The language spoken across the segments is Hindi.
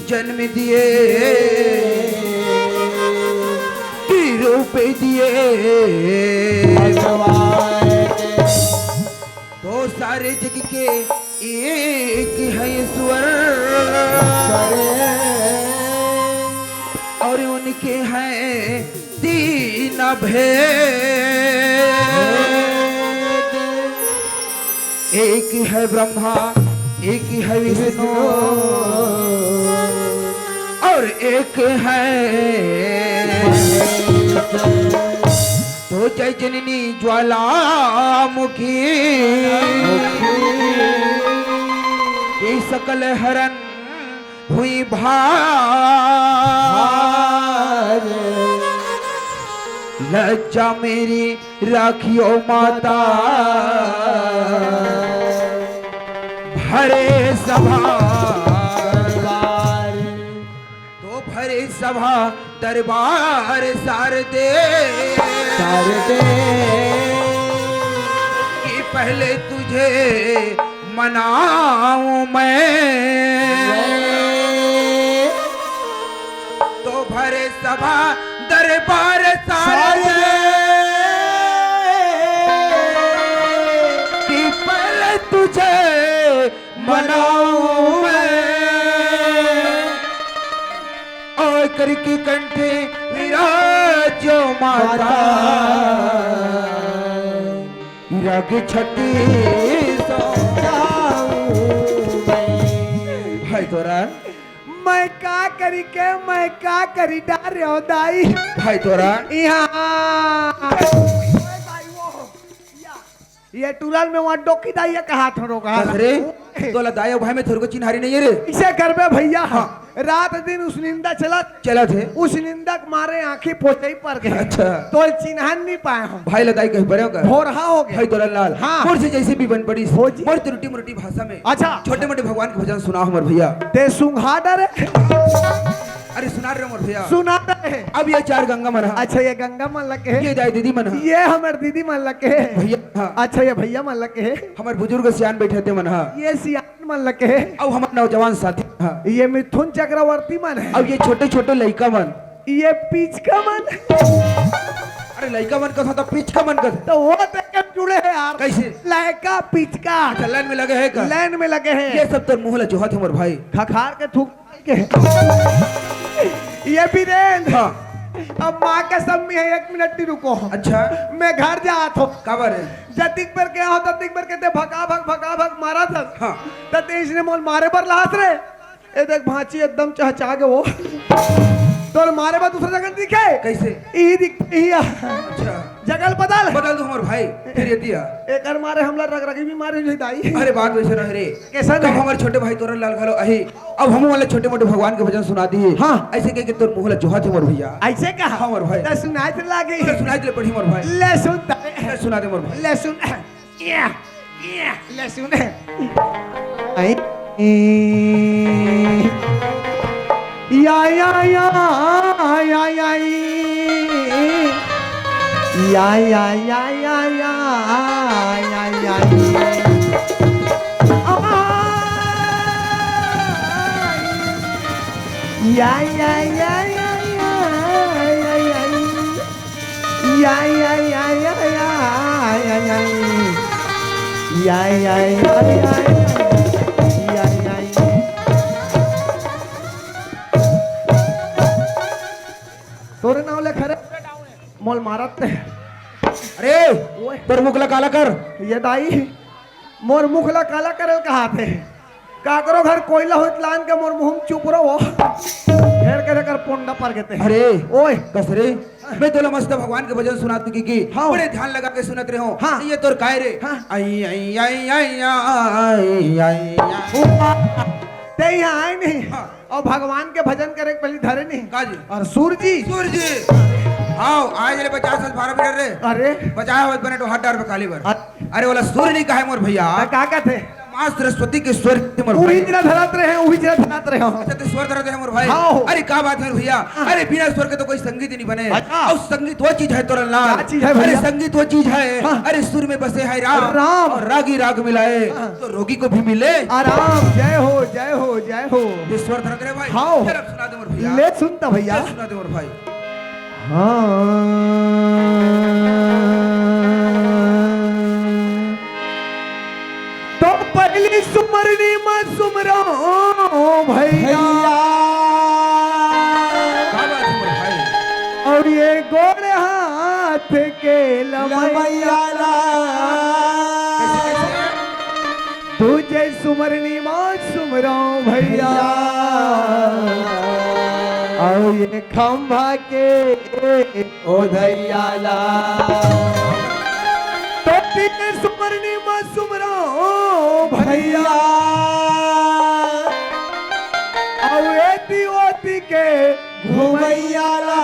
जन्म दिए कि रूप दिए तो सारे जग के एक है ईश्वर और उनके हैं तीन भेद। एक है ब्रह्मा, एक है विष्णु और एक है तो जय जननी ज्वालामुखी ये सकल हरण हुई भार। लज्जा मेरी राखियो माता भरे सभा तो भरे सभा दरबार शारदे कि पहले तुझे मनाऊं मैं तो भरे सभा दरबार शारदे कि पहले तुझे मनाऊं मैं और करके कंठे विराजो माता रग छठी भाई तोरा मैं का करी के मैं का करी डार रहो दाई भाई तोरा यहाँ ये टूरल में वहाँ डोकी दाई कहा थोड़ो कहा अरे तोला दाया भाई में थोड़े को चिन्हारी नहीं है रे इसे कर बे भैया हाँ रात दिन उस निंदा चला थे उस निंदा के मारे आंखें पोछे ही पड़ गए अच्छा तो चिन्हान नहीं पाए हम भाई लदाई कहीं पड़े होगा भोरहा हो गया भाई तोरा लाल हाँ मोर से जैसे भी बन पड़ी फौजी। मोर त्रुटि मुरटी भाषा में अच्छा छोटे मोटे भगवान के भजन सुनाओ हमर भैया ते सुंघा डरे अरे सुना रहे मोर भैया सुना रहे अब ये चार गंगा मन है अच्छा ये गंगा मन लगे है ये दाई दीदी मन है ये हमारे दीदी मन लगे है भैया हाँ अच्छा ये भैया मन लगे है हमारे बुजुर्ग सियान बैठे थे मन है ये सियान मन लगे है अब हमारे नौजवान साथी हाँ ये मिथुन चक्रवर्ती मन है अब ये छोटे छोटे लड़का मन ये पीच का मन अरे लड़का मन का था तो पीछ का मन का था तो वो देख जुड़े हैं यार कैसे लड़का पीच का अच्छा लाइन में लगे है का लाइन में लगे हैं ये सब तो मुंह ला जोहत हमर भाई खखार के थूक के ये वीरेंद्र हाँ अब माँ का सब में है 1 मिनट ही रुको अच्छा मैं घर जा तो काबर है जतिक पर क्या हो ततिक पर कहते भगा भग मारा था हाँ तते इसने मोल मारे पर लात रे ए देख भांची एकदम चहचा के वो तो मारे पर दूसरा जगह दिखे कैसे ई दिखती है अच्छा जगल बदल बदल दो हमर भाई फिर ये दिया एकर मारे हमला रगरगी भी मारे जो दाई अरे बात वैसे ना रे कैसा कब हमारे छोटे भाई तोरा लाल घालो अही अब हम वाले छोटे मोटे भगवान के भजन सुना दिए हाँ ऐसे कह के तोर मुंह ला जोहत हमर भैया ऐसे कहा हमर भाई तो सुनाई तो लागे सुनाई दे पड़ी हमर भाई ले सुन सुना दे हमर भाई ले सुन ले सुन आई या या या या या या या या या या या या या या या या या तोरे नाव ले खरे मोल मारत अरे तोर मुखला काला कर ये दाई मोर मुखला काला करल कहा थे का करो घर कोयला होत लान के मोर मुंह चुप रहो घेर के कर पोंडा पर गेते अरे ओए कसरे मैं तोला मस्त भगवान के भजन सुनाती की हाँ। बड़े ध्यान लगा के सुनत रहे हो हाँ। ये तोर काय रे हाँ। आई आई आई आई आई आई ते यहाँ आए नहीं हाँ। और भगवान के भजन करे के पहले धरे नहीं काजी और सूर्य जी सूरज आओ आज ले 50 साल 12 मीटर रे अरे 50 होत बने तो 1000 रुपए काली बर अरे वाला सूर्य नहीं कहे मोर भैया का कहते माँ सरस्वती के स्वर मोर उही भाई जना धरात रहे हैं, उही जना धरात रहे हो। अच्छा तो स्वर धरते हैं मोर भाई। हाँ। अरे क्या बात है भैया, अरे बिना स्वर के तो कोई संगीत ही नहीं बने। अच्छा। और संगीत वो चीज है तोरण लाल। क्या चीज है भैया? अरे संगीत वो चीज है, हाँ। अरे सुर में बसे है राम, राम। और रागी राग मिलाए तो रोगी को भी मिले। आराम, जय हो जय हो जय हो। ये स्वर धरते हैं भाई। हाँ। फिर अब सुना दे मोर भैया। ले सुनता भैया। फिर सुना दे मोर भाई। तो पहली सुमरनी में सुमरो भैया, क्या बात है मोर भाई। और ये गोड़ हाथ के लमैया तुझे सुमरनी में सुमरो भैया, और ये खंभा के ओ धैयाला। तो तीन सुमरनी में सुमरो भैया, और एती ओती के घुमैयाला।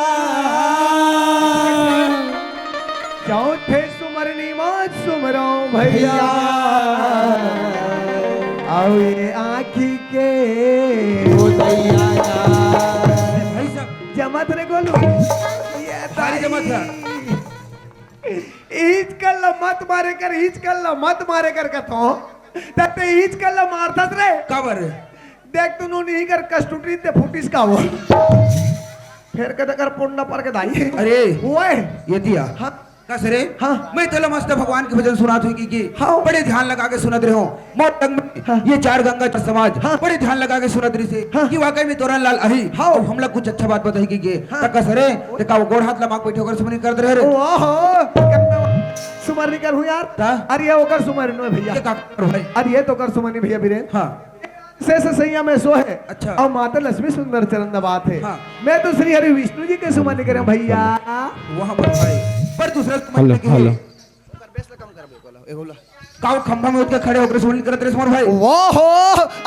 चौथे सुमरनी में सुमरो भैया, और ये आँखी के ओ धैयाला। भाई साहब जमत रे गोलू, ये सारी जमत है। ईच कल मत मारे कर, ईच कल मत मारे कर कथो तते ईच कल मारतस रे। काबर देख तू नु नहीं कर कष्टुटी ते फुटिस का वो फिर कद कर पुंडा पर के दाई। अरे ओए ये दिया हाँ कस रे। हाँ। मैं तेला मस्त भगवान के भजन सुनात हुई की हाँ। बड़े ध्यान लगा के सुनत रहे हो मोर तंग में। हाँ। ये चार गंगा चार समाज हाँ। बड़े ध्यान लगा के सुनत रही से हाँ। कि वाकई में तोरण लाल अही। हाँ। अब हम लोग कुछ अच्छा बात बताई की हाँ। तक कस रे ते का वो गोड़ हाथ लगा बैठे होकर सुमनी कर रहे रे। ओहो कितना सुमरनी कर हूं यार। ता? अरे ये ओकर सुमरनी है भैया। ये का कर भाई। अरे ये तो कर सुमरनी भैया बीरेन। हां से सैया में सो है। अच्छा। और माता लक्ष्मी सुंदर चरण बात है। हाँ। मैं तो श्री हरि विष्णु जी के सुमरनी करे भैया। वहां पर भाई पर दूसरा तुम हेलो काव खंभा में उठ के खड़े होकर सुमनी करत रहे मोर भाई। वो हो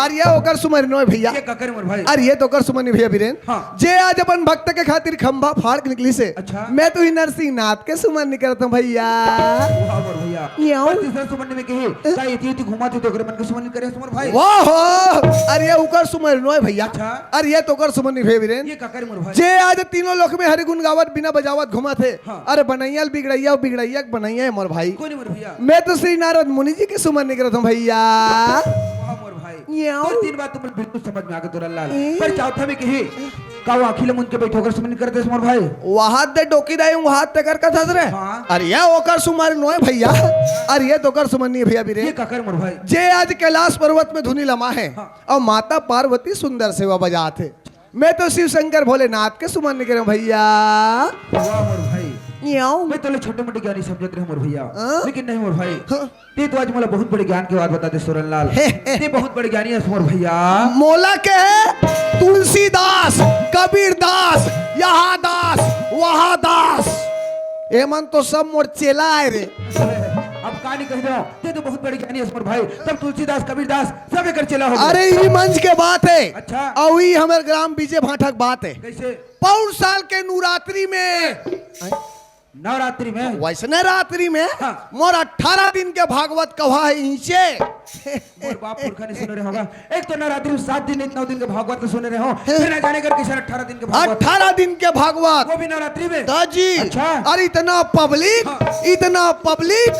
अरे ये ओकर सुमरनी है भैया। ये का करे मोर भाई। अरे ये तो कर सुमरनी भैया बीरेन। हाँ। जे आज अपन भक्त के खातिर खंभा फाड़ के निकली से। अच्छा। मैं तो ही नरसिंह नाथ के सुमरनी करता हूं भैया। वाह मोर भैया। याओ। पर तीसरा सुमनी में कहे का इति घुमाते तो करे मन के सुमनी करे मोर भाई। वो हो अरे ये ओकर सुमरनी है भैया। अच्छा। अरे ये तो कर सुमरनी भैया बीरेन। ये का करे मोर भाई। जे आज तीनों लोक में हरि गुण गावत बिना बजावत घुमा थे। हाँ। अरे बनैया बिगड़ैया बिगड़ैया बनैया है मोर भाई। कोई नहीं मोर भैया। मैं तो श्री नारद मुनि जी के सुमरनी करता हूं भैया। वाह मोर भाई। याओ। तो तीन बात तुम बिल्कुल समझ में आ गए तोरण लाल। पर चौथा में कहे का वो अखिल मुन के बैठे होकर सुमनी करते मोर भाई। वहां दे डोकी दाई वहां ते कर कथा रे। हाँ। अरे ये ओकर सुमरनी है भैया। अरे ये तो कर सुमरनी है भैया ये बीरेन। का करे मोर भाई। जे आज कैलाश पर्वत में धुनी लमा है। हाँ। और माता पार्वती सुंदर सेवा बजात है। मैं तो शिव शंकर भोलेनाथ के सुमरनी करे भैया। वाह मोर भाई। याओ। मैं तो छोटे मोटे ज्ञानी समझते रहे मोर भैया। हाँ? लेकिन नहीं मोर भाई। हाँ। ते तो आज मला बहुत बड़े ज्ञान की बात बता दे तोरण लाल। ते बहुत बड़े ज्ञानी है मोर भैया। मोला के है तुलसीदास कबीरदास यहाँ दास वहाँ दास एमन तो सब मोर चेला है रे। अब कहानी कह दो ते तो बहुत बड़े ज्ञानी है मोर भाई। तब तुलसीदास कबीरदास सब एक चला हो। अरे ये मंच के बात है। अच्छा। और ये हमारे ग्राम बीजे भाटक बात है। कैसे पौर साल के नवरात्रि में नवरात्रि में वैसने रात्रि में हाँ। मोर 18 दिन के भागवत कहा है नीचे। मोर बाप पुरखा ने सुने रहे होगा। एक तो नवरात्रि में 7 दिन 9 दिन के भागवत तो सुने रहे हो। फिर न जाने कर किसी 18 दिन के भागवत 18 दिन के भागवत वो भी नवरात्रि में। दाजी। अच्छा। अरे इतना पब्लिक हाँ। इतना पब्लिक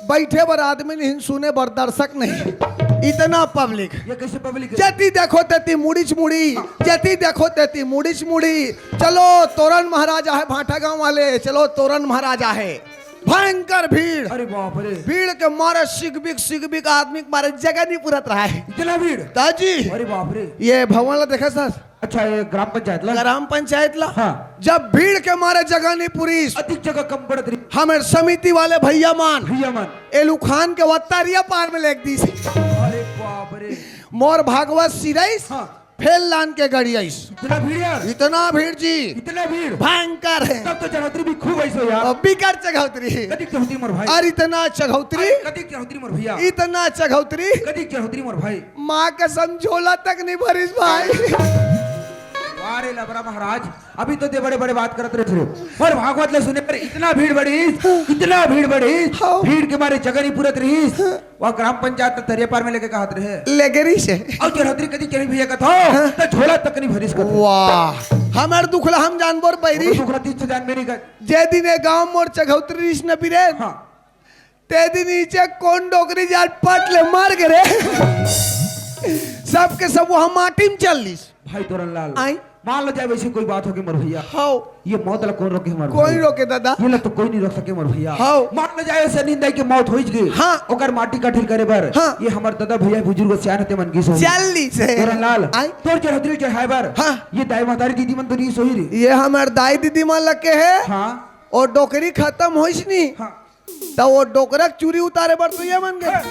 बैठे बर आदमी नहीं सुने बर दर्शक नहीं। इतना पब्लिक ये कैसे पब्लिक है? जति देखो तेती मुड़ीच मुड़ी जति देखो तेती मुड़ीच मुड़ी। चलो तोरण महाराजा है भाटा गांव वाले। चलो तोरण महाराजा है। भयंकर भीड़। अरे बाप रे भीड़ के मारे सिगबिक आदमी के मारे जगह नहीं पूरत रहा है इतना भीड़। ताजी। अरे बाप रे। ये भवन ला देखा सर अच्छा ये ग्राम पंचायत ला ग्राम पंचायत ला। हाँ। जब भीड़ के मारे जगह नहीं पूरी अधिक जगह कम पड़त रही। हमें समिति वाले भैया मान भैया मन। एलू खान के वत्तारिया पार में लेक दी से। अरे बाप रे। मोर भागवत सिरैस हाँ। फेल लान के गड़ियाइस। इतना भीड़ यार। इतना भीड़ जी इतना भीड़। भयंकर है। तब तो चढ़ोतरी भी खूब ऐसो यार। और बिकर चढ़ौतरी कदिक चढ़ोतरी मोर भाई। और इतना चढ़ौतरी कदिक चढ़ोतरी मोर भैया। इतना चढ़ौतरी कदिक चढ़ोतरी मोर भाई। माँ का समझोला तक नहीं भरिस भाई। वाह अरे लबरा महाराज अभी तो दे बड़े बड़े बात करते रहे थे और भागवत ले सुने पर इतना भीड़ बढ़ी हाँ। भीड़ के मारे जगह नहीं पूरत रही वह ग्राम पंचायत तरिया पार में लेके कहत रहे लेगरी से और चढ़ोतरी कदी चढ़ी भैया का था तो झोला तक नहीं भरिस का वाह हमार दुखला हम जानवर बैरी सुखरती से जान मेरी का जे दिन गांव मोर चघौतरी रिस न बिरे हाँ ते दिन नीचे कौन डोकरी जाल पट ले मार गे सबके सब वहां माटी में चल लीस भाई तोरन लाल आई मान लो जाए वैसे कोई बात होगी मोर भैया हाउ ये मौत ला कौन रोके हमारे कोई रोके दादा ये ला तो कोई नहीं रोक सके मोर भैया हाउ मान लो जाए वैसे नींद आई के मौत होई गई हाँ ओकर माटी काठिल करे बर हाँ ये हमर दादा भैया बुजुर्ग सियान ते मन की सो चल लीस तोरन लाल आई तोर चढ़ोतरी चढ़ाए बर हाँ ये दाई महतारी दीदी मन तो नहीं सोई रे ये हमार दाई दीदी मान लगे है हाँ और डोकरी खत्म होइस नी हाँ तो वो डोकरक चूरी उतारे बर तो ये मन गए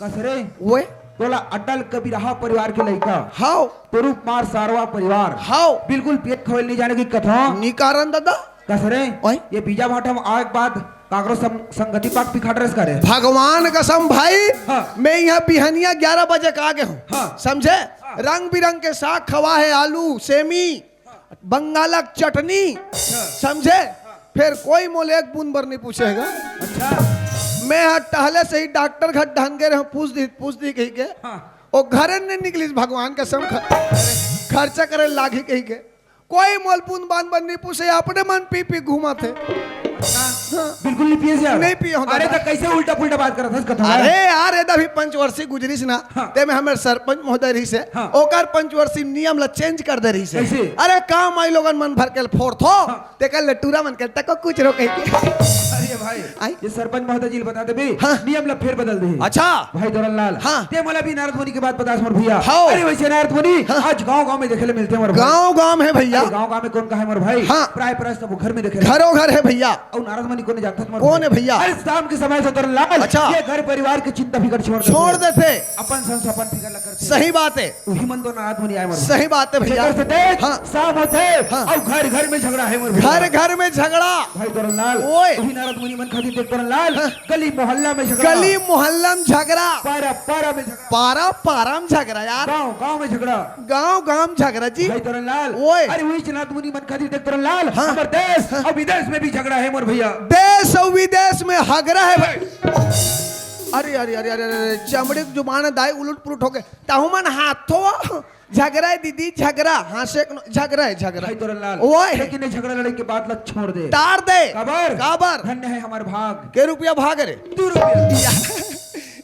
कसरे वे तोला अटल कबीरहा परिवार के लड़का हाउ तुरुप मार सारवा परिवार हाउ बिल्कुल पेट खोल नहीं जाने की कथा निकारण दादा कसरे ओए ये बीजा भाटा में आए के बाद कागरो संगति पाक पिखाट रस करे भगवान कसम भाई हाँ। मैं यहाँ बिहनिया 11 बजे का आगे हूँ हाँ। समझे रंग बिरंग के साग खवा है आलू सेमी बंगालक चटनी समझे फिर कोई मोले एक बूंद भर नहीं पूछेगा अच्छा मैं हाँ टहले से ही डॉक्टर घर ढंग के रहा पूछ दी कही के हाँ और घरे नहीं निकली भगवान कसम खर्चा करे लागी कही के कोई मोल बूंद बांध बन नहीं पूछे अपने मन पी पी घूमा थे बिल्कुल नहीं पिए यार नहीं पिए होता अरे तो कैसे उल्टा पुल्टा बात करत हस कथा अरे यार ये भी पंचवर्षीय गुजरी ना हाँ। ते में हमें सरपंच महोदय रही से हाँ। ओकर पंचवर्षीय नियम ला चेंज कर दे रही से कैसे? अरे काम आई लोगन मन भर के फोड़ थो ते कल लटूरा मन के तक कुछ रो कह के अरे भाई आई? ये सरपंच महोदय जी बता दे बे हाँ। नियम ला फिर बदल दे अच्छा भाई दोरन लाल हाँ। ते मला भी नारद मुनि के बात बता मोर भैया हाँ। अरे वैसे नारद मुनि आज गांव-गांव में देखे ले मिलते हैं मोर गांव गांव में भैया गांव-गांव में कौन का है मोर भाई हाँ। प्राय प्राय सब घर में देखे घरों घर है भैया और नारद मुनि को ने जाता मोर कौन है भैया? अरे शाम के समय से दोरन लाल अच्छा। ये घर परिवार के चिंता फिकर छोड़ देते अपन संस अपन फिकर ला करते सही बात है वही मन तो नारद मुनि आए मोर सही बात है भैया से देख हाँ। शाम होते हाँ। और घर घर में झगड़ा है मोर भैया। घर घर में झगड़ा भाई दोरन लाल ओए। वही नारद मुनि मन खातिर देख दोरन लाल गली मोहल्ला में झगड़ा गली मोहल्ला में झगड़ा पारा पारा में झगड़ा पारा पारा में झगड़ा यार गांव गांव में झगड़ा गांव गांव में झगड़ा जी भाई तोरन लाल ओए। अरे वही चनात मुनि मन खातिर देख तोरन लाल हाँ। हमारे देश और विदेश में भी झगड़ा है मोर भैया देश और विदेश में हगरा है भाई अरे अरे अरे अरे अरे चमड़ी की जुबान दाई उलट पुलट हो गए ताहू मन हाथों झगड़ा है दीदी झगड़ा हाँ से झगड़ा है झगड़ा भाई तोरन लाल ओए। लेकिन ये झगड़ा लड़ाई के बाद लग छोड़ दे तार दे काबर काबर धन्य है हमारे भाग के रुपया भाग रे 2 रुपया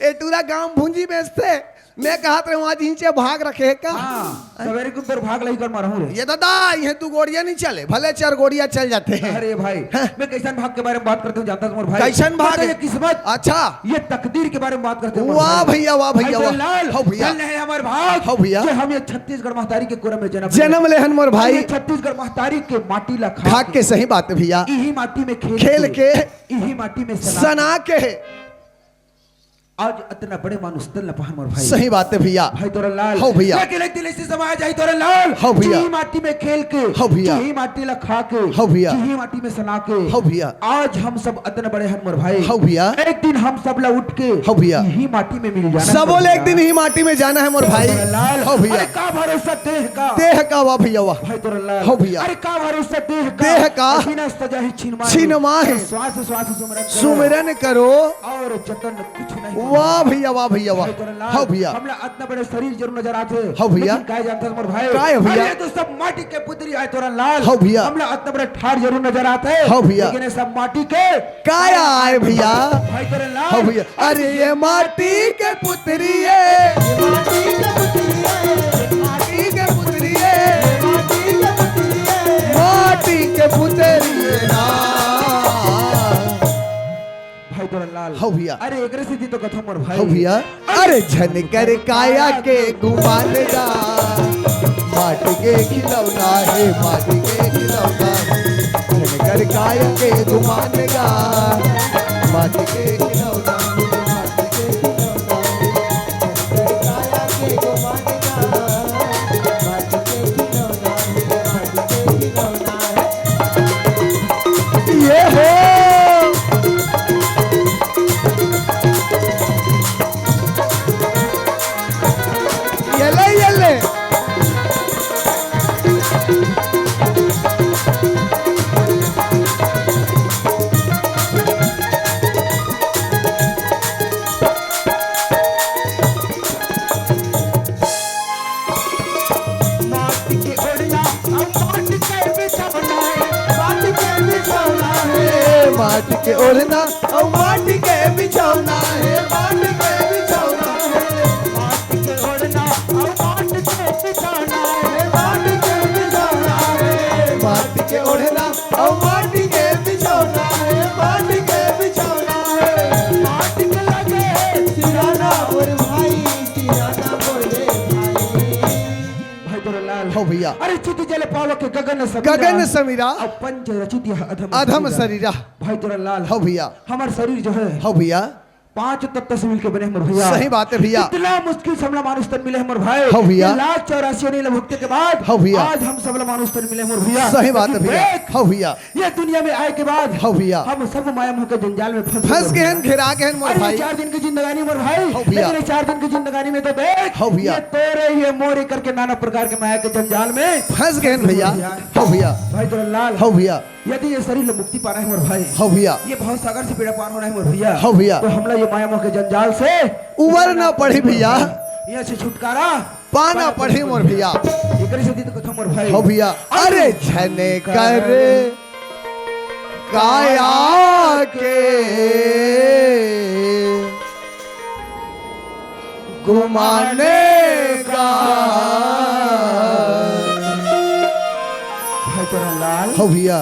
ए टूरा गांव भूंजी बेचते मैं कहा था वहां नीचे भाग रखे का हाँ सवेरे के ऊपर भाग लही कर मारा हूँ ये दादा ये तू गोड़िया नहीं चले भले 4 गोड़िया चल जाते हैं अरे भाई मैं कैसन भाग के बारे में बात करते हूँ जानता हूँ भाई कैसन भाग ये किस्मत अच्छा ये तकदीर के बारे में बात करते हैं वाह भैया वाह भैया वाह लाल हो भैया धन्य है हमारे भाग हो भैया कि हम ये छत्तीसगढ़ महतारी के कुरम में जन्म लेहन मोर भाई छत्तीसगढ़ महतारी के माटी ला खा के सही बात है भैया यही माटी में खेल के यही माटी में सना के आज इतना बड़े मानुष दल न पहन मोर भाई सही बात है भैया भाई तोरन लाल हो भैया लेकिन एक दिन ऐसे समय जाई तोरन लाल हो भैया यही माटी में खेल के हो भैया यही माटी ला खा के हो भैया यही माटी में सना के हो भैया आज हम सब इतने बड़े हन मोर भाई हो भैया एक दिन हम सब ला उठ के हो भैया यही माटी में मिल जाना सब एक दिन ही माटी में जाना है मोर भाई लाल हो भैया अरे का भरोसा देह का वाह भैया वाह भाई तोरन लाल हो भैया अरे का भरोसा देह का बिना सजा ही छिनमा है श्वास श्वास सुमिरन करो और जतन कुछ नहीं वाह भैया वाह भैया वाह हो भैया हमला इतना बड़े शरीर जरूर नजर आते हो भैया काय जानता मोर भाई काय हो भैया? अरे तो सब माटी के पुतरी आए तोरा लाल हो भैया? हमला इतना बड़े ठाड़ जरूर नजर आते हो भैया? लेकिन ये सब माटी के काया आए भैया भाई तोरा लाल हो भैया अरे ये माटी के पुतरी है माटी के पुतरी है माटी के पुतरी है माटी के पुतरी है ना भाई तोरा लाल हो भैया अरे एकरे से तो कथा मोर भाई हो भैया अरे झनकर काया के गुमान गा माटी के खिलौना है माटी के खिलौना झनकर काया के गुमान गा माटी के खिलौना माटी के खिलौना झनकर काया के गुमान गा माटी के खिलौना माटी के खिलौना ये हो के ओढ़ना और माटी के बिछौना है, माटी के बिछौना है, माटी के ओढ़ना और माटी के बिछौना है, माटी के बिछौना है, माटी के ओढ़ना और माटी के बिछौना है, माटी के बिछौना है, माटी के लगे सिराना और भाई सिराना बोले भाई तोरा लाल हो भैया। अरे चित जल पाव के गगन गगन समीरा अब पंच रचित यह अधम शरीरा भाई तोरा लाल हो भैया, हमार शरीर जो है हो भैया, 5 तत्व से मिलके बने हमर भैया। सही बात है भैया। इतना मुश्किल से हमला मानुष तन मिले हमर भाई। हो भैया। ये लाख 84 नील भुगते के बाद हो भैया। आज हम सबला मानुष तन मिले हमर भैया। सही बात है लेकिन भैया। देख, हो भैया, ये दुनिया में आए के बाद हो भैया, हम सब माया मोह के जंजाल में फंस गए हैं, घेरा गए हैं मोर अरे भाई। 4 दिन की जिंदगानी मोर भाई। हो भैया। लेकिन 4 दिन की जिंदगानी में तो देख हो भैया। ये तोरे ये मोरे करके नाना प्रकार के माया के जंजाल में फंस गए हैं भैया। हो भैया, भाई तोरा लाल हो भैया, यदि ये शरीर में मुक्ति पाना है मोर भाई, हो भैया, ये भव सागर से बेड़ा पार होना है मोर भैया, हो भैया, तो हमला ये माया मोह के जंजाल से उबर ना पड़ी भैया, यहाँ से छुटकारा पाना पड़ी मोर भैया। एकरे से दी तो कथा मोर भाई। हो भैया, अरे झने कर काया के घुमाने का भाई तोरा लाल हो भैया,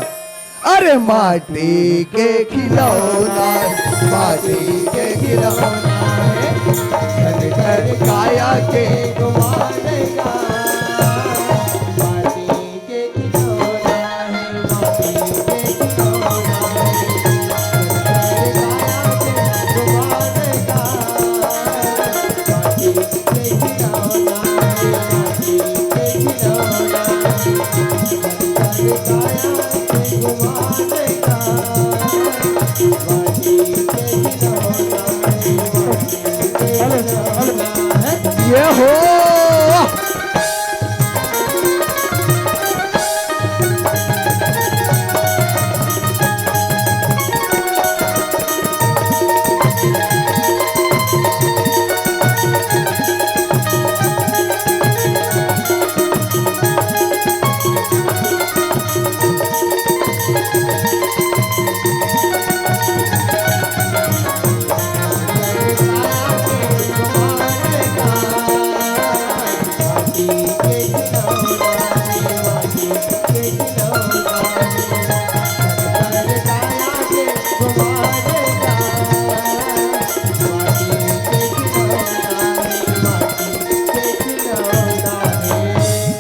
अरे माटी के खिलौना, माटी के खिलौना है, झने कर काया के घुमाने का, माटी के खिलौना है, माटी के खिलौना है, झने कर काया के घुमाने का, माटी के खिलौना है, माटी के खिलौना है, झने कर काया ये हो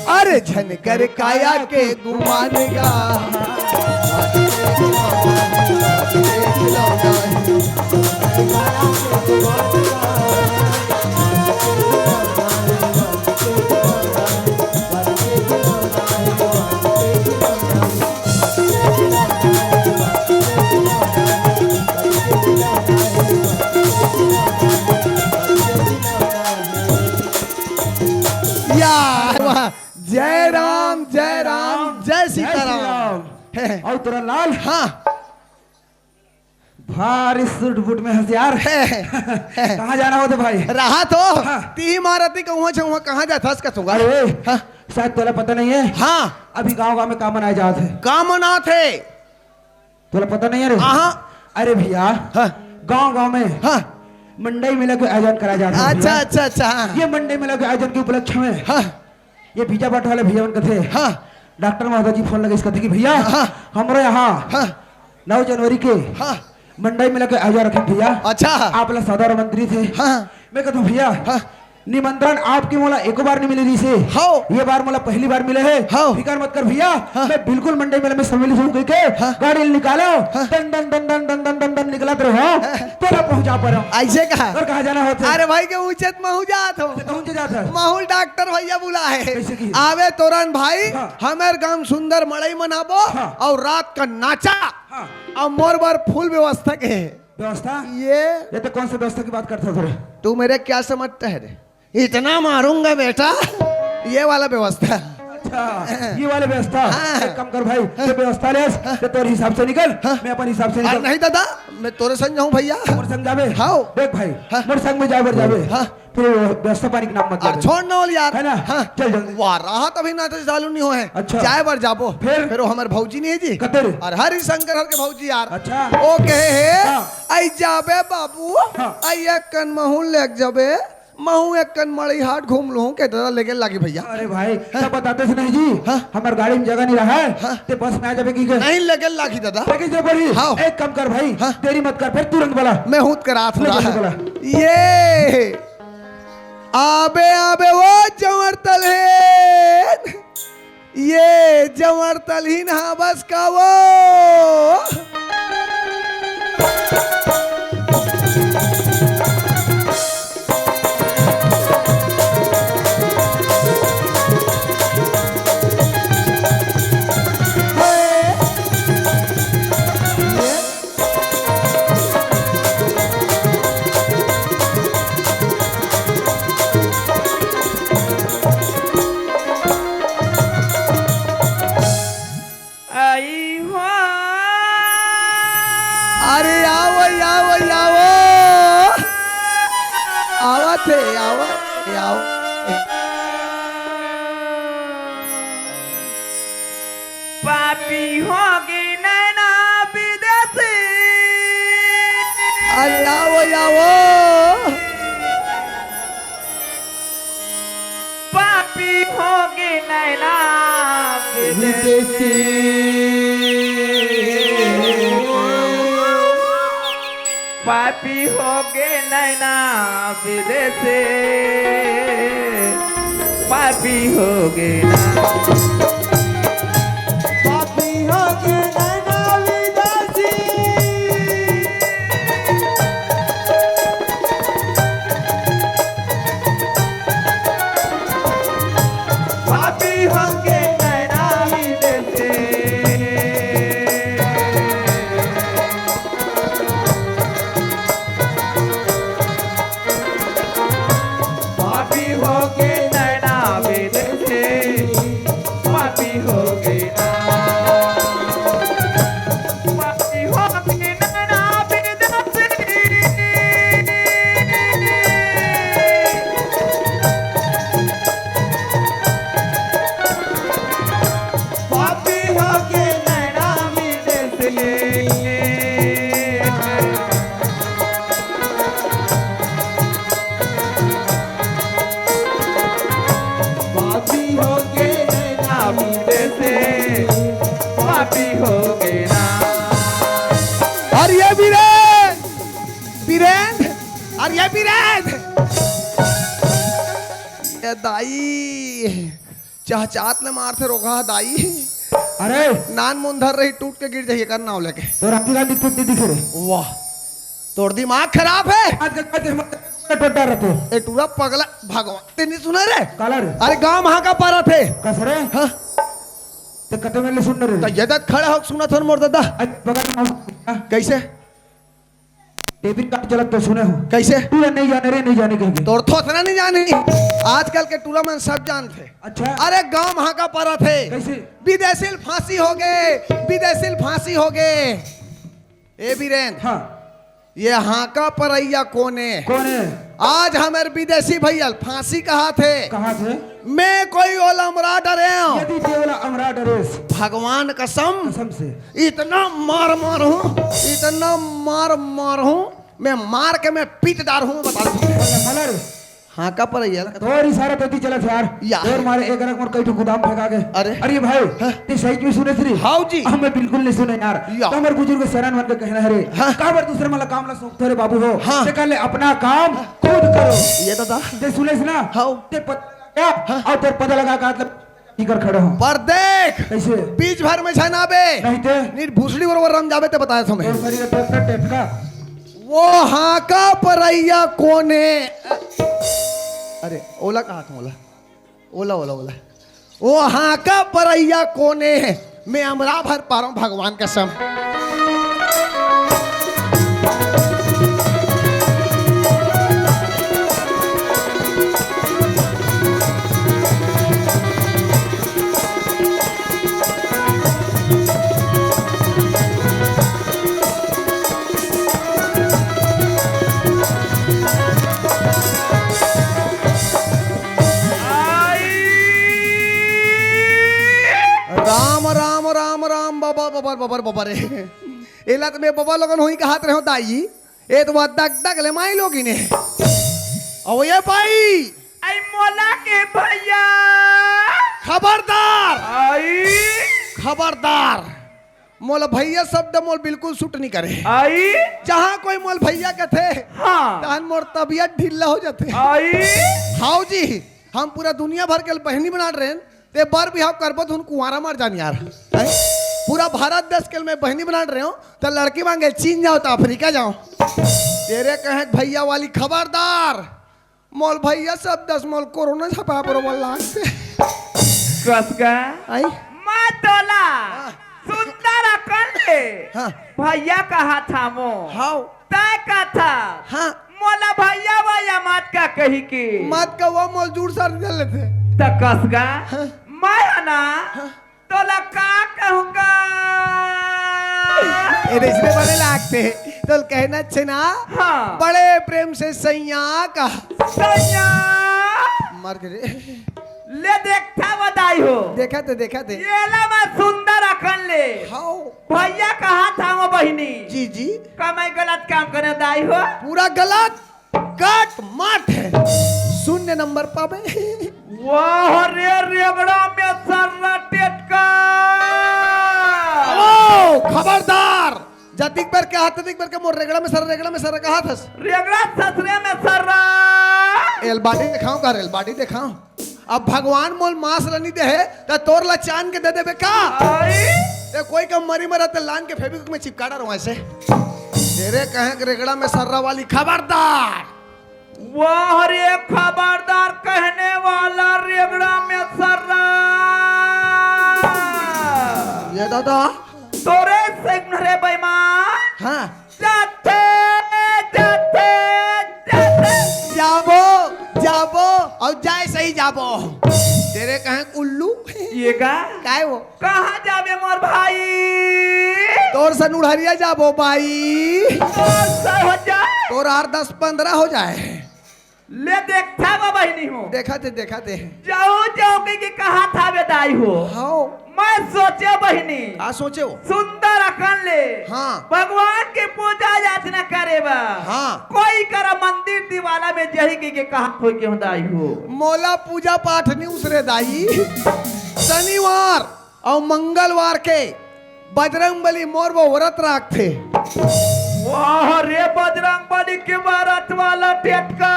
अरे झनकर काया के गुमानेगा, जय राम जय राम जय सीताराम। है और तोरा लाल हाँ भारी सूट बूट में होशियार है कहाँ जाना हो तो भाई? रहा तो हाँ। ती मारती कहूँ छूँ कहाँ जा थस कसूंगा। अरे हाँ शायद तोला पता नहीं है, हाँ अभी गांव में काम मनाए जाते हैं। का मना थे तोला पता नहीं है रे? हाँ अरे भैया हाँ गांव में हाँ मंडई मेला के आयोजन कराया जाता है। अच्छा भैया। अच्छा अच्छा हाँ ये मंडई मेला के आयोजन के उपलक्ष्य में हाँ ये भीजा बाट वाले भैया उनके थे। हाँ डॉक्टर महोदय जी फोन लगे इसका थे कि भैया हाँ। हमारे यहाँ हाँ 9 जनवरी के हाँ मंडई मेला के आयोजन रखे भैया। अच्छा आप लोग सदर मंत्री थे। हाँ मैं कहता हूँ भैया हाँ निमंत्रण आपकी मोला एको बार नहीं मिले रही से, हाँ ये बार मोला पहली बार मिले है। हाँ। फिकर मत कर भैया, हाँ। मैं बिल्कुल मंडई मेले में सम्मिलित हूँ के हाँ। गाड़ी निकालो हाँ। दन दन दन दन दन दन दन दन निकलत रहो तोरा पहुंचा पर ऐसे कहा और कहाँ जाना होता है? अरे भाई के उचित महू जात हो पहुंच जाता है। माहौल डॉक्टर भैया बुला है कैसे की? आवे तोरन भाई हाँ। हमारे गांव सुंदर मड़ई मनाबो हाँ। और रात का नाचा हाँ। और मोर बार फुल व्यवस्था के है व्यवस्था ये तो कौन सी व्यवस्था की बात करता था? तू मेरे क्या समझता है रे इतना मारूंगा बेटा ये वाला व्यवस्था अच्छा ये वाले व्यवस्था। हाँ। एक काम कर भाई, ये व्यवस्था ले तो तोर हिसाब से निकल, मैं अपन हिसाब से अरे निकल। नहीं दादा, मैं तोरे संग जाऊं भैया। मोर संग जावे। हाँ। देख भाई, हाँ। मोर संग में जावे जावे। हाँ। फिर व्यवस्था पानी के नाम मत और ले। छोड़ ना यार, है ना? हाँ। चल जल्दी। वाह राहत अभी ना तो चालू नहीं हो है। अच्छा। जाए बार जाबो फिर? वो हमारे भौजी नहीं है जी, कतेरे? और हरि शंकर हर के भौजी यार। अच्छा। ओ कहे है हाँ। आई जाबे बाबू, हाँ। आई एक कन महू लेक जाबे, महू एक कन मड़ी हाट घूम लूं के दादा लेके लागी भैया। अरे भाई तब बताते से नहीं जी, हाँ। हमार गाड़ी में जगह नहीं रहा है, हाँ। ते बस में आ जावे की के। नहीं लेके लागी दादा। लेकिन जो बड़ी हाँ। एक काम कर भाई, हाँ। देरी मत कर, फिर तुरंत बोला। मैं हूत करा ले थोड़ा बोला। ये आबे आबे वो जवर तलहीन, ये जवर तलहीन हाँ बस का वो। आई हो अरे आओ आओ आओ, आवा थे आओ आओ। पापी होगी नैना विदेशी। अरे आओ आओ, पापी होगी नैना विदेशी। पापी होगे नैना विदेशी, पापी होगे ना। पापी होगे नैना विदेशी। पापी होगे नैना विदेशी। पापी होगे नैना विदेशी, पापी होगे ना। पापी होगे नैना विदेशी। पापी होगे नैना विदेशी। पापी होगे नैना विदेशी, पापी होगे ना। और ये वीरेन वीरेन, और ये वीरेन, ये दाई चहचात ले मार थे रोका दाई। अरे नान मुंधर रही टूट के गिर जाइए करना हो लेके। तो राती गांधी टूटती दिख रहे। वाह तोड़ दिमाग खराब है। आज कल कहते हम टोटा रहते ए टूरा पगला भगवान तेने सुना रे? कालर अरे गांव वहां का पारा थे। कसरे हाँ ते कते में ले सुन तो रहे। ये दत खड़ा हो सुना थोन मोर दादा। आज बगल में कैसे डेबिट कार्ड चलत तो सुने हो। कैसे तू नहीं जाने रे, नहीं जाने कहेंगे। तोड़ थोतना नहीं जानी, आजकल के टूरा में सब जानते। अच्छा अरे गांव वहां का पारा थे। कैसे? विदेशी फांसी हो गए, विदेशी फांसी हो गए। ए वीरेन हाँ ये हाका परैया कोने, कौन है? आज हमारे विदेशी भैया फांसी कहा थे। कहाँ थे? मैं कोई ओलमरा डरे हूं। यदि देवला अमरा डरेस भगवान कसम कसम से इतना मार मार हूं, इतना मार मार हूं, मैं मार के मैं पीट डार हूं बता दूं। मलर हाँ का परैया और इशारा देती चला यार यार। और मारे एक रकम और कई ठो गोदाम फेंका गए। अरे। अरे भाई हाँ। ते सही में सुने थी? हाउ जी। हमें बिल्कुल नहीं सुने यार। या। तो हमारे बुजुर्ग सरान बन के कहना है रे हाँ। काबर दूसरे वाला काम ला सोचते रे बाबू हो। हाँ। ते कहले अपना काम खुद करो। ये दादा ते सुने ना? हाउ। ते क्या और तेरे पता लगा का मतलब कर खड़े हो पर देख कैसे बीच भर में छनाबे नहीं थे नीर भूसड़ी बरोबर रम जावे ते बताया तुम्हें। और शरीर पे टेपका वो हाका परैया कोने। अरे ओला कहा था? ओला ओला ओला ओला वो हाका परैया कोने मैं अमरा भर पा रहा हूं भगवान कसम। बबर बबर है एला तो मैं बबर लोगन होई का हाथ रहो दाई ए तो बात दग दग ले माई लोगी ने ओ ये भाई आई मोला के भैया खबरदार आई खबरदार मोल भैया शब्द मोल बिल्कुल सूट नहीं करे आई जहाँ कोई मोल भैया के थे हाँ तहन मोर तबियत ढीला हो जाते आई हाउ जी हम पूरा दुनिया भर के बहनी बना रहे हैं ते बार बिहाव करबो तो कुंवारा मार जानी यार हैं? पूरा भारत देश के मैं बहनी बना रहे हो तो लड़की मांगे चीन जाओ तो अफ्रीका जाओ तेरे कहे भैया वाली खबरदार मोल भैया सब 10 मोल कोरोना छपा बरोबर लाग से कसका आई मैं तोला सुंदर अकल ले हाँ भैया कहा था मो हाउ तय का था हाँ मोला भैया भैया मत का कही के मत का वो मोल जूड़ सर चल थे त कसगा हाँ। मैं ना तोला का कहूंगा ए इसमें बड़े लागते तो कहना छे ना हाँ बड़े प्रेम से सैया का सैया मर गए ले देखता बधाई हो देखा थे ये ला मैं सुंदर अकल ले हाउ भैया कहा था वो बहिनी जी जी का मैं गलत काम करे दाई हो पूरा गलत काट माठ है शून्य नंबर पावे वाह रे रेगड़ा में सर्रा टेटका ओ खबरदार जतिक पर के हाथ ततिक पर के मोर रेगड़ा में सर का हाथ हस रेगड़ा ससरे में सर्रा एल बाडी दिखाऊं का रेल बाडी दिखाऊं अब भगवान मोल मांस रनी दे है तो तोर ला चांद के दे देबे का आई ते कोई का मरी मरा ते लान के फेविक्विक में चिपकाड़ा रहो ऐसे तेरे कहे रेगड़ा में सर्रा वाली खबरदार वाह रे खबरदार कहने वाला रेगड़ा में सर्रा ये दादा तोरे सिग्नरे बेईमान हाँ जाते जाबो और जाए सही जाबो तेरे कहे उल्लू ये का काय वो कहाँ जावे मोर भाई तोर सन उड़हरिया जाबो भाई और सही हो जाए तोर 8-10-15 हो जाए ले देखता वो बहिनी हो देखा थे जाओ की कहा था बेदाई हो हाउ मैं सोचे बहिनी आ सोचे हो सुंदर अकन ले हाँ भगवान की पूजा याचना करे बा हाँ कोई कर मंदिर दीवाला में जही की कहा कोई के दाई हो मोला पूजा पाठ नहीं उसरे दाई शनिवार और मंगलवार के बजरंग बली मोर वो व्रत रखते वाह रे बजरंग बली के व्रत वाला टेटका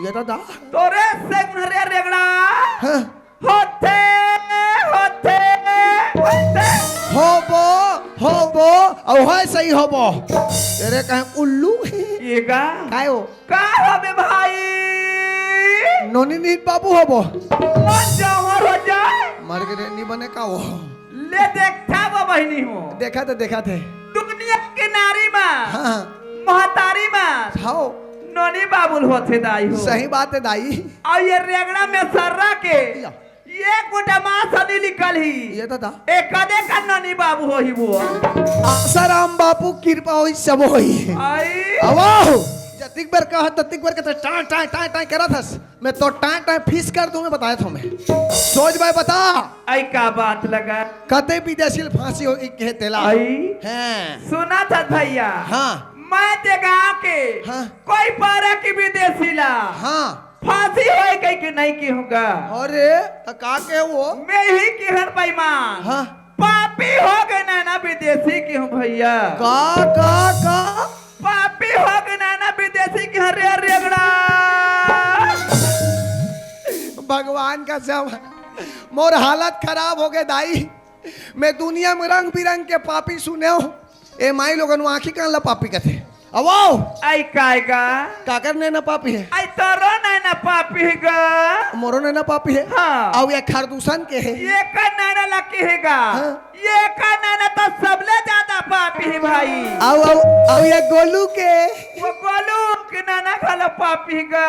ये दादा तोरे से रे रेगड़ा हाँ होते होबो और है सही होबो तेरे कहे उल्लू ये का काय हो का हमें भाई नोनी नीत बाबू होबो मन जवर हो जाए मर के नहीं बने का वो ले देखता वो बहिनी हो देखा थे दुनिया के नारी माँ हाँ महतारी माँ हाउ नोनी बाबुल होते दाई हो सही बात है दाई और ये रेगड़ा में सर्रा के ये गोटा माँ सनी निकल ही ये दादा एक कदे का नोनी बाबू हो ही वो आसाराम बापू कृपा होई सब होई आई अवाओ जतिक बर का ततिक बर का टां टां टां टां करा थस मैं तो टां टां फीस कर दूं मैं बताया था मैं सोच भाई बता आई का बात लगा कते विदेशी फांसी हो के तेला आई हैं सुना था भैया हाँ मैं ते गाँव के हाँ। कोई पारा की विदेशी ला हाँ फांसी होए कहीं कि नहीं की होगा अरे तो का के वो मैं ही की हर बेईमान हाँ पापी हो गए ना विदेशी की हूँ भैया का पापी हो गए ना विदेशी की हरे रेगड़ा भगवान का सब मोर हालत खराब हो गए दाई मैं दुनिया में रंग बिरंग के पापी सुने हो ए माई लोगन आँखी कान ला पापी कथे अवाओ आई कायगा काकर ने ना पापी है आई तोरो ना पापी गा मोरो ने ना पापी है हाँ। और ये खरदूषण के है ये का नाना लकी हैगा हाँ। ये का नाना तो सबले ज्यादा पापी है भाई और ये गोलू के वो गोलू के नाना खाला पापी गा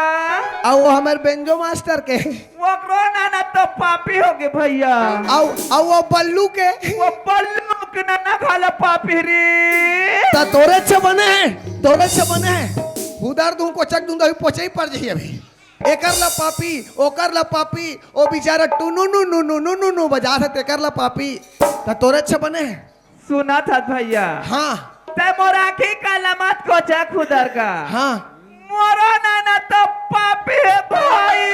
और हमारे बेंजो मास्टर के वो करो नाना तो पापी हो गए भैया और वो बल्लू के वो बल्लू के नाना खाला पापी रे तो तोरे से बने हैं उधर दूं को चक दूंगा पोचे ही पड़ जाइए अभी एकर ला पापी ओकर ला पापी ओ बेचारा टुनु नु नु नु नु नु नु बजा था तेकर ला पापी त तोरे अच्छा बने सुना था भैया हाँ ते मोरा की कलमत को खुदर का हाँ मोरो नाना तो पापी है भाई।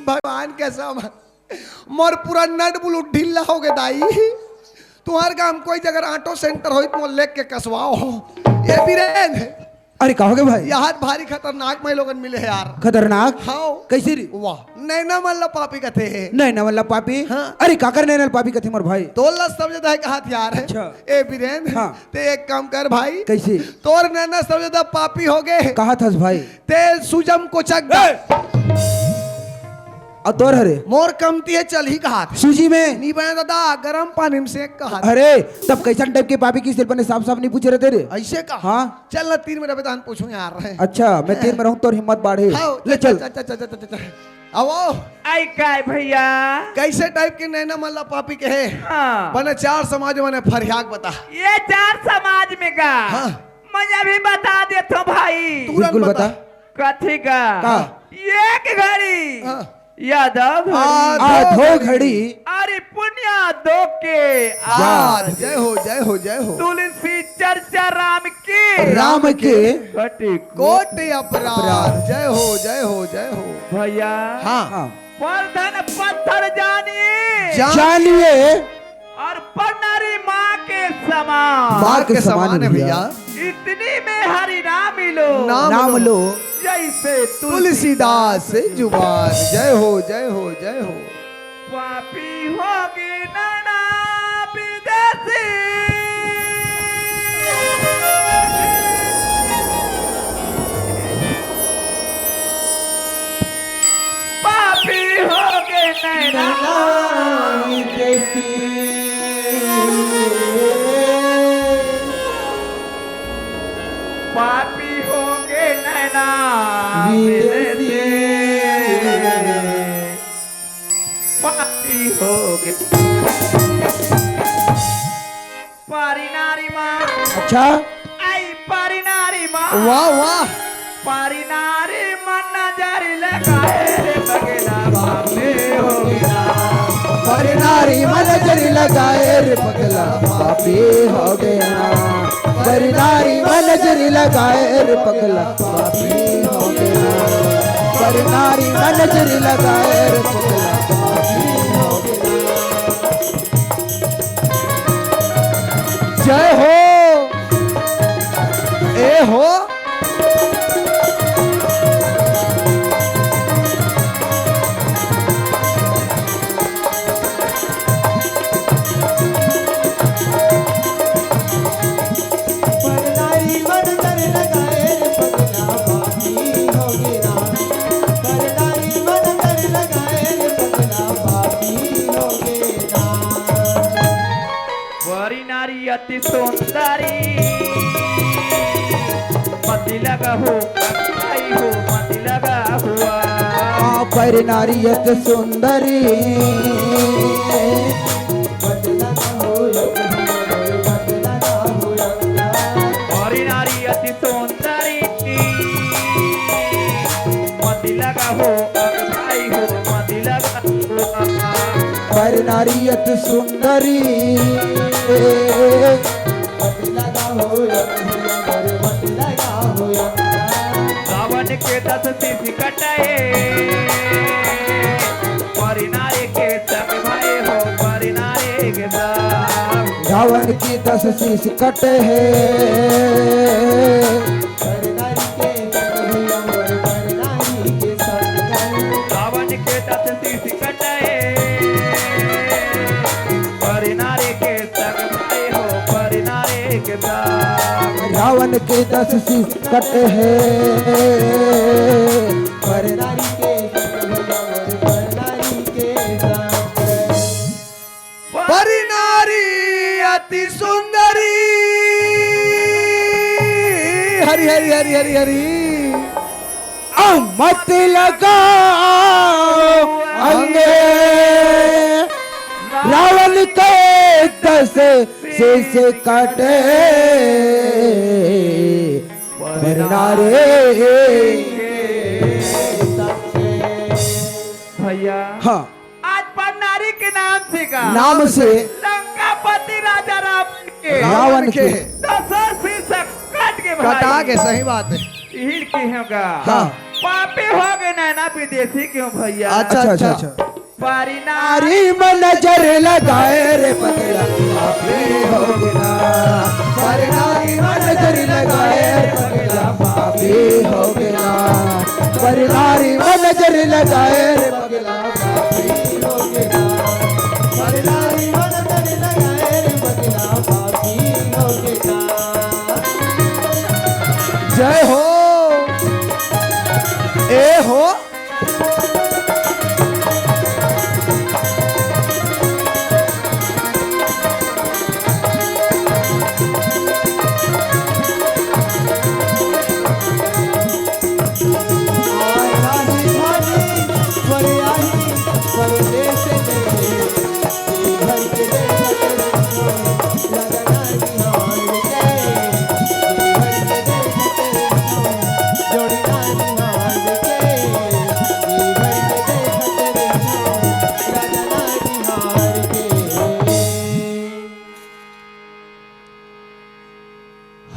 भगवान कैसा मोर पूरा नट बुलू ढीला हो गया दाई तुम्हारे काम कोई जगह ऑटो सेंटर हो तो लेक के कसवाओ ये बीरेन अरे कहोगे भाई यहाँ भारी खतरनाक में लोगन मिले हैं यार खतरनाक हाँ कैसे रे वाह नैना मल्ला पापी कथे है नैना वाला पापी हाँ। अरे काकर नैना पापी कथे मोर भाई तो लस समझता है कि हथियार है अच्छा। ए बीरेन हाँ। ते एक काम कर भाई कैसे तोर नैना समझता पापी हो गए कहा था भाई ते सुजम को चक और तोर हरे मोर कमती है चल ही कहा सूजी में नहीं बना दादा गर्म पानी में से कहा अरे तब कैसन टाइप के पापी की सिर्फ ने साफ साफ नहीं पूछे रहे तेरे ऐसे कहा हाँ चल ना 3 मिनट बतान पूछूं यार अच्छा मैं 3 में रहूं तो हिम्मत बढ़े हाँ, ले चल आओ आई काय भैया कैसे टाइप के नैना मल्ला पापी के है हाँ बने 4 समाज में फरियाग बता ये 4 समाज में का हाँ। मैं अभी बता देता हूँ भाई तुरंत बिल्कुल बता कथी का का? एक घड़ी हाँ। यादव घड़ी आधो घड़ी अरे पुण्या दो के याद जय हो जय हो जय हो तुलसी चर्चा राम के राम के कटी कोट अपराध जय हो जय हो जय हो भैया हाँ हाँ वर्धन पत्थर जानिए जानिए और पन्नारी माँ के समान माँ के समान है भैया इतनी में हरि नाम मिलो नाम लो जैसे तुलसीदास जुबान जय हो जय हो जय हो पापी होगी नाना विदेशी पापी होगे नैना पापी होगे नैना विदेशी पापी होगे पारी नारी माँ अच्छा आई पारी नारी माँ वाह वाह पारी नारी मन नजर लगाए रे बगेला बापे होगे ना पर नारी मन जरी लगाए रे पगला पापी हो गया पर नारी मन जरी लगाए रे पगला पापी हो गया पर नारी मन जरी लगाए रे पगला पापी हो गया जय हो ए हो वरी नारी अति सुंदरी मति लगा हो आई हो मति लगा हुआ पर नारियत सुंदरी वरी नारी अति सुंदरी मति लगा हो आई हो मति लगा हुआ पर नारियत सुंदरी रावण के 10 शीश कटाए वरी नारी के संग भाई हो वरी नारी के संग रावण की 10 शीश कटे हैं रावण के 10 शीश कटाए वरी नारी के संग भाई हो वरी नारी के संग रावण के 10 शीश कटे हैं पर परी नारी अति सुंदरी हरि हरि हरि हरि हरि मत लगाओ अंगे रावण के 10 शीश कटे पर नारे भैया हाँ आज पर नारी के नाम से का नाम से लंकापति राजा रावण के रावण के 10 शीश काट के भाई कटा के सही बात है। हीर के होगा हाँ। पापी हो गए नैना विदेशी क्यों भैया अच्छा अच्छा अच्छा अच्छा पारी नारी नारी में नजर लगाए रे पगला पापी हो गया पर नारी में नजर लगाए रे पगला पापी हो गया पर नारी में नजर लगाए रे पगला पापी हो गया पर नारी में नजर लगाए रे पगला पापी हो गया। जय हो ए हो